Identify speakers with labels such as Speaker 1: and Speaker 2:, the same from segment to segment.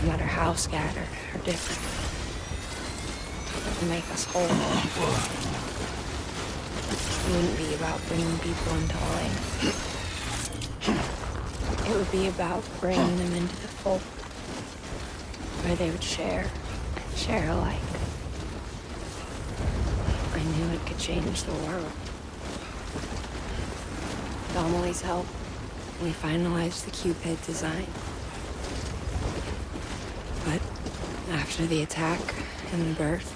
Speaker 1: no matter how scattered or different, to make us whole. It wouldn't be about bringing people into life. It would be about bringing them into the fold, where they would share alike. I knew it could change the world. With Amelie's help, we finalized the Cupid design. But after the attack and the birth,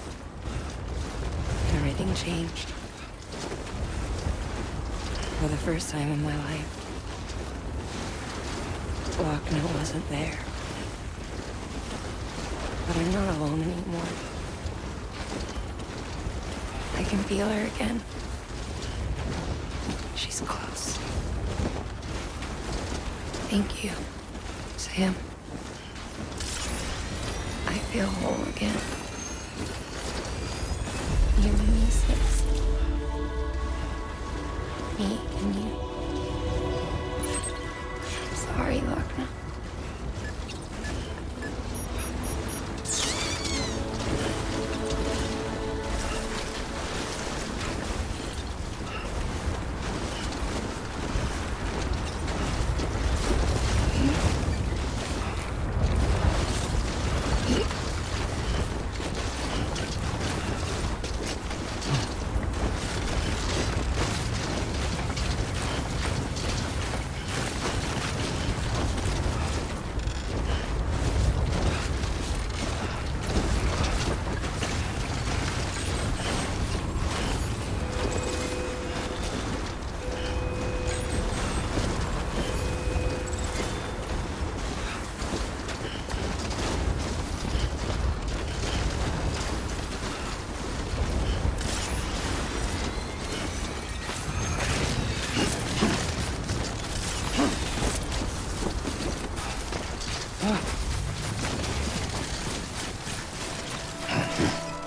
Speaker 1: everything changed. For the first time in my life, Lochner wasn't there. But I'm not alone anymore. I can feel her again. She's close. Thank you, Sam. I feel whole again. You and me, sis. Me and you. I'm sorry, Lochner.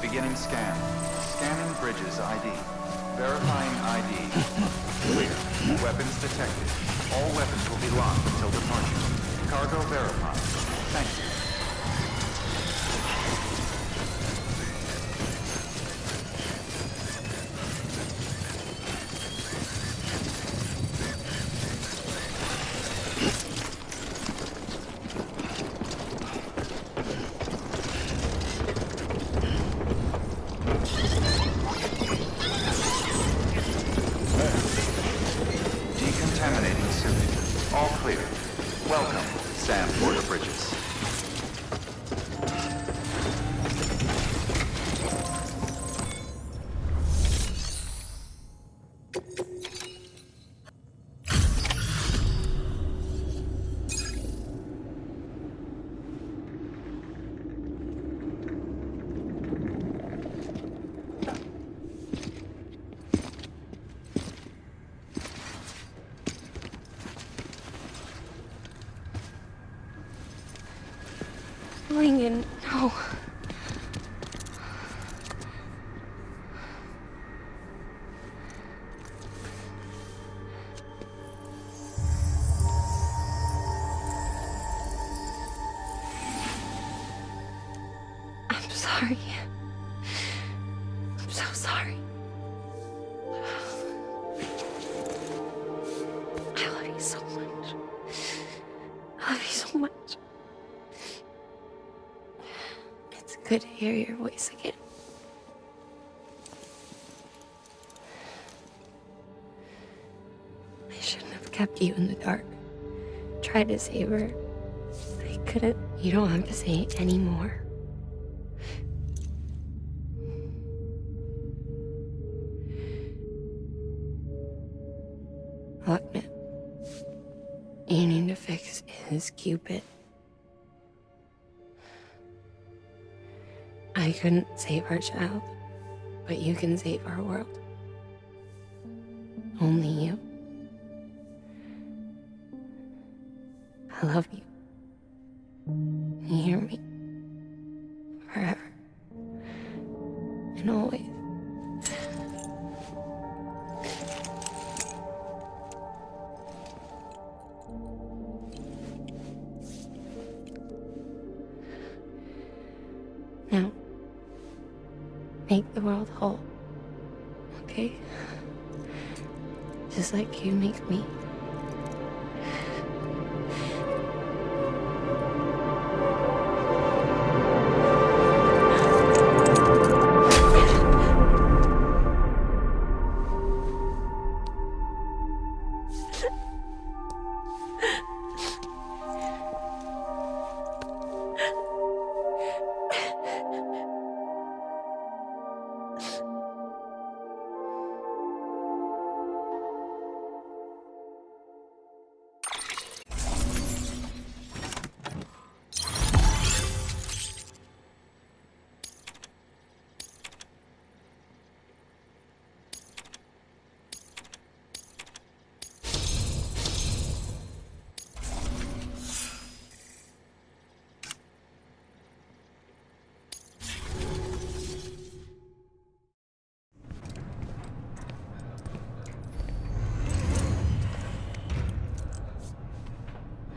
Speaker 2: Beginning scan. Scanning bridges ID. Verifying ID. Clear. Weapons detected. All weapons will be locked until departure. Cargo verified. Thank you. Decontaminating suit. All clear. Welcome, Sam Porter Bridges.
Speaker 1: Lincoln, no. I'm sorry. I'm so sorry. I love you so much. I love you so much. It's good to hear your voice again. I shouldn't have kept you in the dark. Tried to save her. I couldn't. You don't have to say it anymore. Lochner, you need to fix his Cupid. I couldn't save our child, but you can save our world. Only you. I love you. You hear me? Forever. And always. make the world whole. Okay? Just like you make me.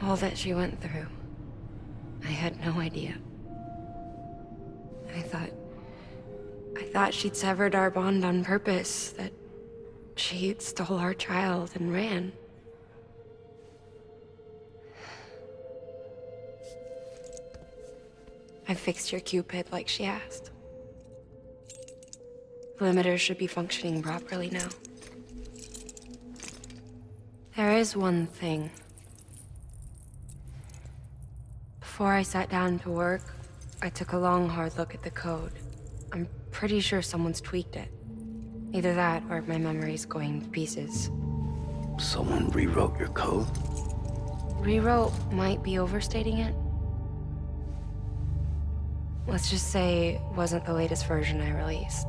Speaker 1: All that she went through, I had no idea. I thought she'd severed our bond on purpose, that she stole our child and ran. I fixed your Cupid like she asked. The limiter should be functioning properly now. There is one thing. Before I sat down to work, I took a long, hard look at the code. I'm pretty sure someone's tweaked it. Either that, or my memory's going to pieces.
Speaker 3: Someone rewrote your code?
Speaker 1: Rewrote might be overstating it. Let's just say it wasn't the latest version I released.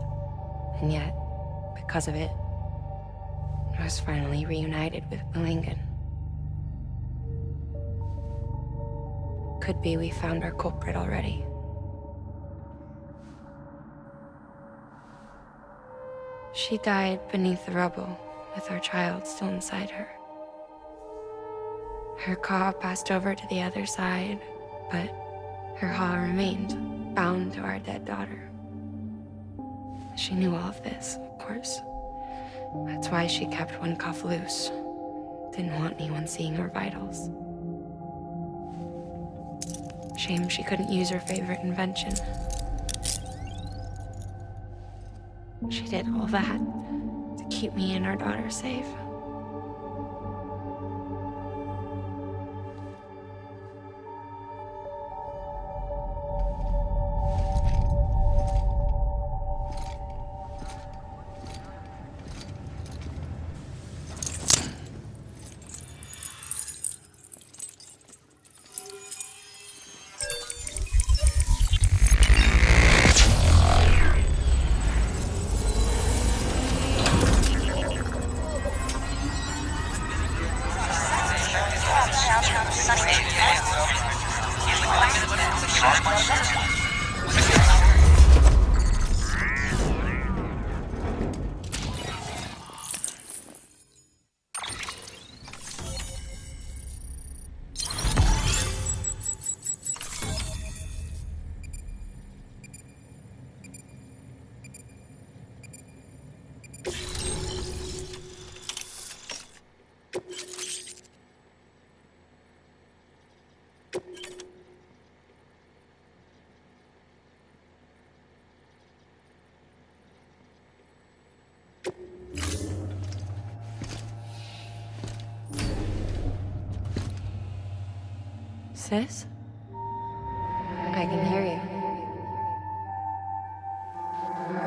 Speaker 1: And yet, because of it, I was finally reunited with Malingen. Could be we found our culprit already. She died beneath the rubble, with our child still inside her. Her Ka passed over to the other side, but her Ha remained, bound to our dead daughter. She knew all of this, of course. That's why she kept one cuff loose. Didn't want anyone seeing her vitals. Shame she couldn't use her favorite invention. She did all that to keep me and our daughter safe. Sis? I can hear you.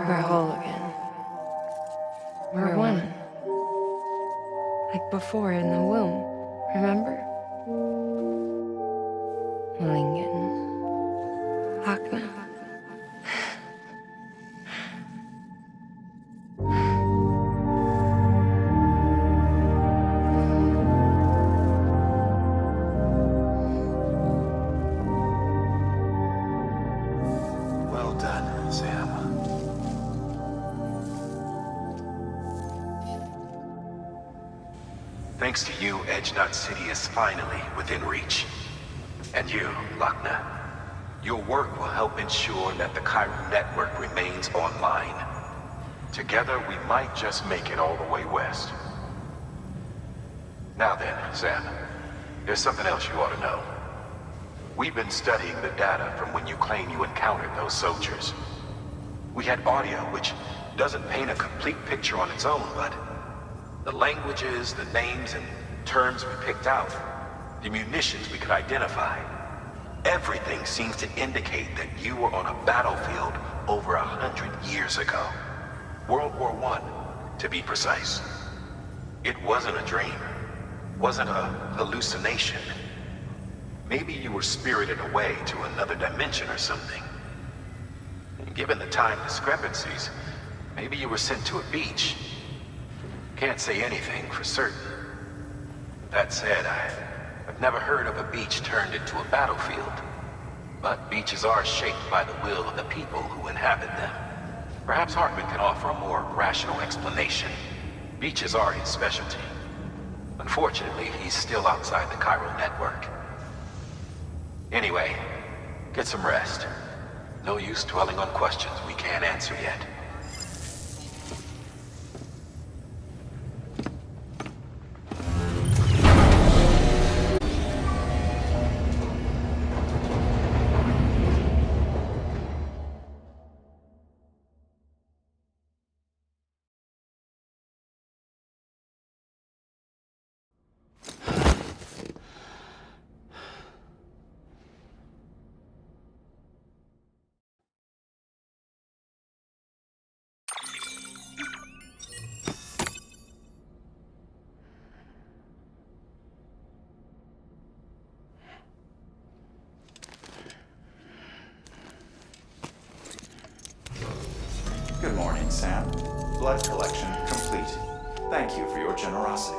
Speaker 1: We're whole again. We're one. Like before in the womb, remember? Malingen. Lakna.
Speaker 3: Well done, Sam. Thanks to you, Edge Knot City is finally within reach. And you, Lakna. Your work will help ensure that the Chiral network remains online. Together, we might just make it all the way west. Now then, Sam, there's something else you ought to know. We've been studying the data from when you claim you encountered those soldiers. We had audio which doesn't paint a complete picture on its own, but the languages, the names, and terms we picked out, the munitions we could identify, everything seems to indicate that you were on a battlefield over 100 years ago. World War I, to be precise. It wasn't a dream. Wasn't a hallucination. Maybe you were spirited away to another dimension or something. And given the time discrepancies, maybe you were sent to a beach. Can't say anything for certain. That said, I've never heard of a beach turned into a battlefield. But beaches are shaped by the will of the people who inhabit them. Perhaps Hartman can offer a more rational explanation. Beaches are his specialty. Unfortunately, he's still outside the Chiral network. Anyway, get some rest. No use dwelling on questions we can't answer yet.
Speaker 2: Good morning, Sam. Blood collection complete. Thank you for your generosity.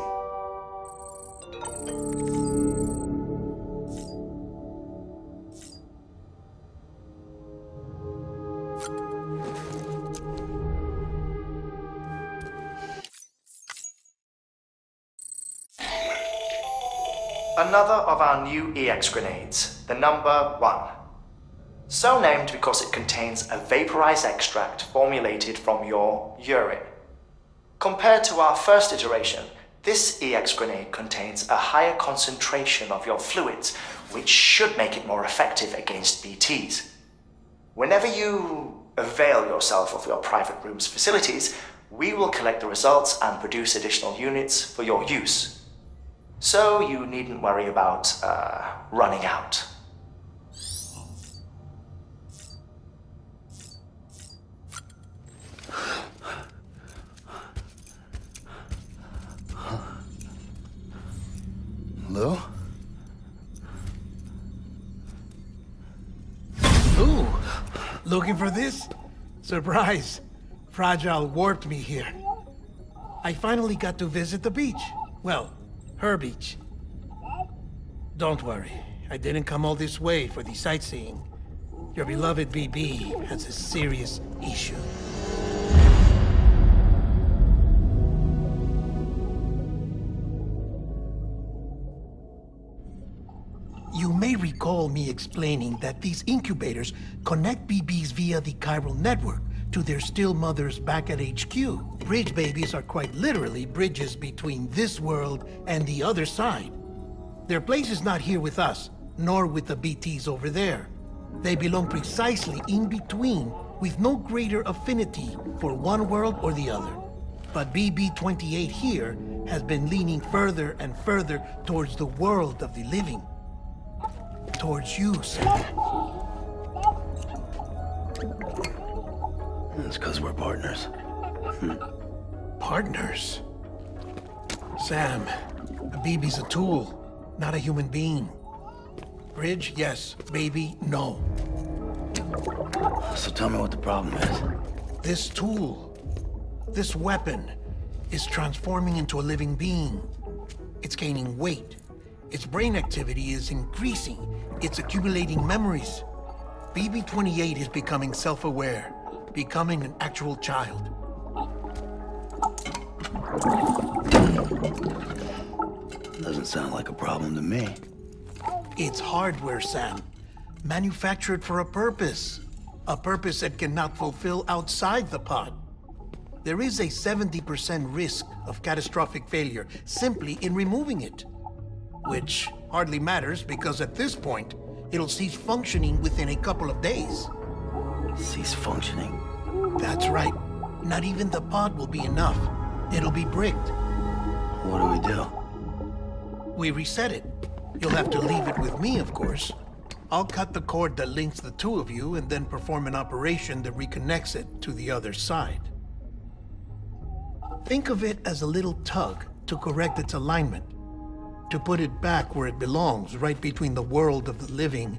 Speaker 4: Another of our new EX grenades, the number 1. So named because it contains a vaporized extract formulated from your urine. Compared to our first iteration, this EX grenade contains a higher concentration of your fluids, which should make it more effective against BTs. Whenever you avail yourself of your private room's facilities, we will collect the results and produce additional units for your use. So you needn't worry about running out.
Speaker 3: Hello?
Speaker 5: Ooh, looking for this? Surprise. Fragile warped me here. I finally got to visit the beach. Well, her beach. Don't worry, I didn't come all this way for the sightseeing. Your beloved BB has a serious issue. You may recall me explaining that these incubators connect BBs via the chiral network to their still mothers back at HQ. Bridge babies are quite literally bridges between this world and the other side. Their place is not here with us, nor with the BTs over there. They belong precisely in between, with no greater affinity for one world or the other. But BB-28 here has been leaning further and further towards the world of the living. Towards you, Sam.
Speaker 3: It's because we're partners.
Speaker 5: Partners? Sam, a BB's a tool, not a human being. Bridge, yes. Baby, no.
Speaker 3: So tell me what the problem is.
Speaker 5: This tool, this weapon, is transforming into a living being. It's gaining weight. Its brain activity is increasing. It's accumulating memories. BB-28 is becoming self-aware, becoming an actual child.
Speaker 3: Doesn't sound like a problem to me.
Speaker 5: It's hardware, Sam. Manufactured for a purpose. A purpose it cannot fulfill outside the pod. There is a 70% risk of catastrophic failure simply in removing it. Which hardly matters because at this point, it'll cease functioning within a couple of days.
Speaker 6: Cease functioning?
Speaker 5: That's right. Not even the pod will be enough. It'll be bricked.
Speaker 6: What do we do?
Speaker 5: We reset it. You'll have to leave it with me, of course. I'll cut the cord that links the two of you and then perform an operation that reconnects it to the other side. Think of it as a little tug to correct its alignment, to put it back where it belongs, right between the world of the living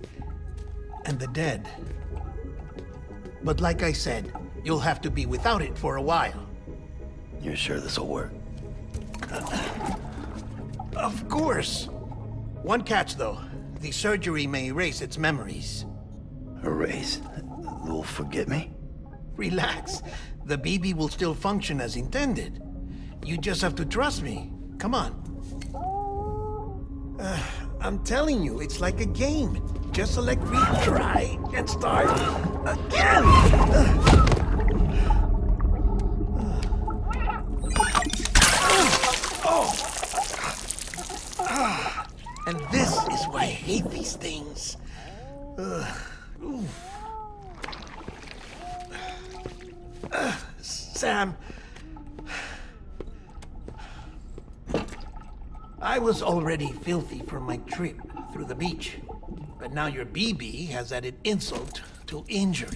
Speaker 5: and the dead. But like I said, you'll have to be without it for a while.
Speaker 6: You're sure this'll work?
Speaker 5: Of course. One catch, though. The surgery may erase its memories.
Speaker 6: Erase? They'll forget me?
Speaker 5: Relax. The BB will still function as intended. You just have to trust me. Come on. I'm telling you, it's like a game. Just select retry and start again. And this is why I hate these things. Sam, I was already filthy from my trip through the beach, but now your BB has added insult to injury.